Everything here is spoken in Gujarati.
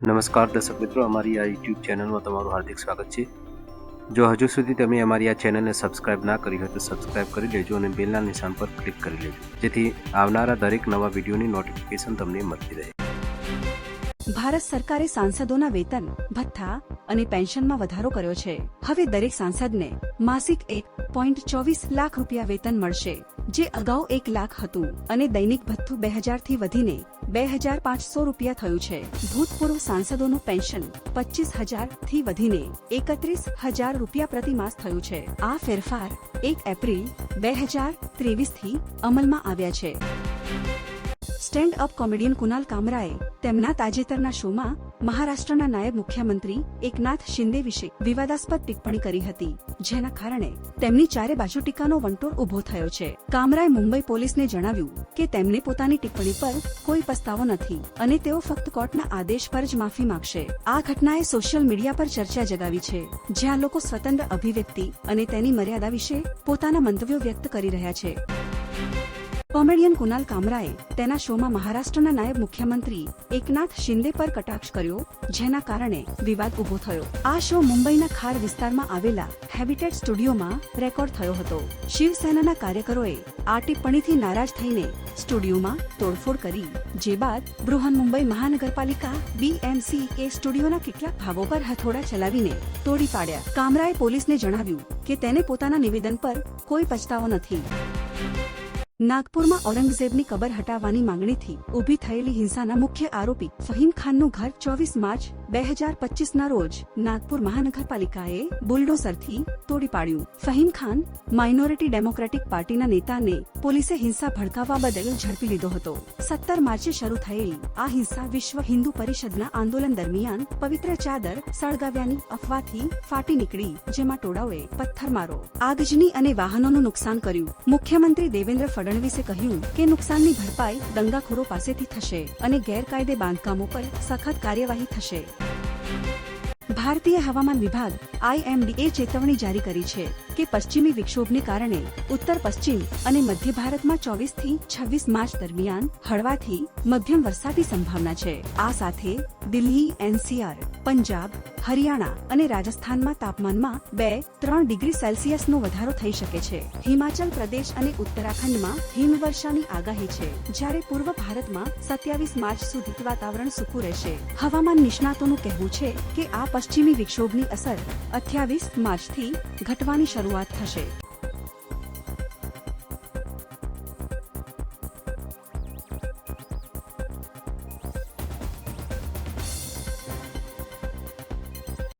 નમસ્કાર દર્શક મિત્રો, અમારી આ યુટ્યુબ ચેનલમાં તમારું હાર્દિક સ્વાગત છે. જો હજુ સુધી તમે અમારી આ ચેનલને સબસ્ક્રાઇબ ના કરી હોય તો સબસ્ક્રાઇબ કરી લેજો અને બેલના નિશાન પર ક્લિક કરી લેજો, જેથી આવનારા દરેક નવા વિડીયોની નોટિફિકેશન તમને મળતી રહે. ભારત સરકારે સાંસદોના વેતન, ભથ્થા અને પેન્શનમાં વધારો કર્યો છે. હવે દરેક સાંસદને માસિક 1.24 લાખ રૂપિયા વેતન મળશે, જે અગાઉ 1 લાખ હતું, અને દૈનિક ભથ્થું 2000 થી વધીને 2500 રૂપિયા થયું છે. ભૂતપૂર્વ સાંસદોનું પેન્શન 25000 થી વધીને 31000 રૂપિયા પ્રતિમાસ થયું છે. આ ફેરફાર 1 એપ્રિલ 2023 થી અમલમાં આવ્યા છે. સ્ટેન્ડ અપ કોમેડિયન કુનાલ કામરાએ તેમના તાજેતરના શોમાં મહારાષ્ટ્રના નાયબ મુખ્યમંત્રી એકનાથ શિંદે વિશે વિવાદાસ્પદ ટિપ્પણી કરી હતી, જેના કારણે તેમની ચારે બાજુ ટીકાનો વંટોળ ઉભો થયો છે. કામરાએ મુંબઈ પોલીસને જણાવ્યું કે તેમને પોતાની ટિપ્પણી પર કોઈ પસ્તાવો નથી અને તેઓ ફક્ત કોર્ટના આદેશ પર જ માફી માંગશે. આ ઘટનાએ સોશિયલ મીડિયા પર ચર્ચા જગાવી છે, જ્યાં લોકો સ્વતંત્ર અભિવ્યક્તિ અને તેની મર્યાદા વિશે પોતાના મંતવ્યો વ્યક્ત કરી રહ્યા છે. કોમેડિયન કુનાલ કામરાએ તેના શોમાં મહારાષ્ટ્રના નાયબ મુખ્યમંત્રી એકનાથ શિંદે પર કટાક્ષ કર્યો, જેના કારણે વિવાદ ઉભો થયો. આ શો મુંબઈના ખાર વિસ્તારમાં આવેલા હેબિટેટ સ્ટુડિયોમાં રેકોર્ડ થયો હતો. શિવસેનાના કાર્યકરોએ આ ટિપ્પણીથી નારાજ થઈને સ્ટુડિયોમાં તોડફોડ કરી, જે બાદ બૃહન્મુંબઈ મહાનગરપાલિકા BMC એ સ્ટુડિયોના કેટલાક ભાગો પર હથોડા ચલાવીને તોડી પાડ્યા. કામરાએ પોલીસને જણાવ્યું કે તેને પોતાના નિવેદન પર કોઈ પછતાવો નથી. નાગપુરમાં ઔરંગઝેબની કબર હટાવવાની માંગણીથી ઊભી થયેલી હિંસાના મુખ્ય આરોપી ફહીમ ખાનનું ઘર 24 માર્ચ 2025ના રોજ નાગપુર મહાનગરપાલિકાએ બુલડોઝરથી તોડી પાડ્યું. ફહીમ ખાન માઇનોરિટી ડેમોક્રેટિક પાર્ટીના નેતાને પોલીસે હિંસા ભડકાવવા બદલ ઝડપી લીધો હતો. 17 માર્ચે શરૂ થયેલી આ હિંસા વિશ્વ હિન્દુ પરિષદના આંદોલન દરમિયાન પવિત્ર ચાદર સળગાવ્યાની અફવાથી ફાટી નીકળી, જેમાં ટોળાઓએ પથ્થરમારો, આગજની અને વાહનોનું નુકસાન કર્યું. મુખ્યમંત્રી દેવેન્દ્ર ફડણવીસે કહ્યું કે નુકસાનની ભરપાઈ દંગાખોરો પાસેથી થશે અને ગેરકાયદે બાંધકામો પર સખત કાર્યવાહી થશે. ભારતીય હવામાન વિભાગ IMDએ ચેતવણી જારી કરી છે કે પશ્ચિમી વિક્ષોભને કારણે ઉત્તર પશ્ચિમ અને મધ્ય ભારતમાં 24 થી 26 માર્ચ દરમિયાન હળવાથી મધ્યમ વરસાદની સંભાવના છે. આ સાથે દિલ્હી, NCR, પંજાબ, હરિયાણા અને રાજસ્થાનમાં તાપમાનમાં 2-3 ડિગ્રી સેલ્સિયસનો વધારો થઈ શકે છે. હિમાચલ પ્રદેશ અને ઉત્તરાખંડમાં હિમવર્ષાની આગાહી છે, જ્યારે પૂર્વ ભારતમાં 27 માર્ચ સુધી વાતાવરણ સૂકું રહેશે. હવામાન નિષ્ણાતોનું કહેવું છે કે આ પશ્ચિમી વિક્ષોભની અસર 28 માર્ચથી ઘટવાની શરૂઆત થશે.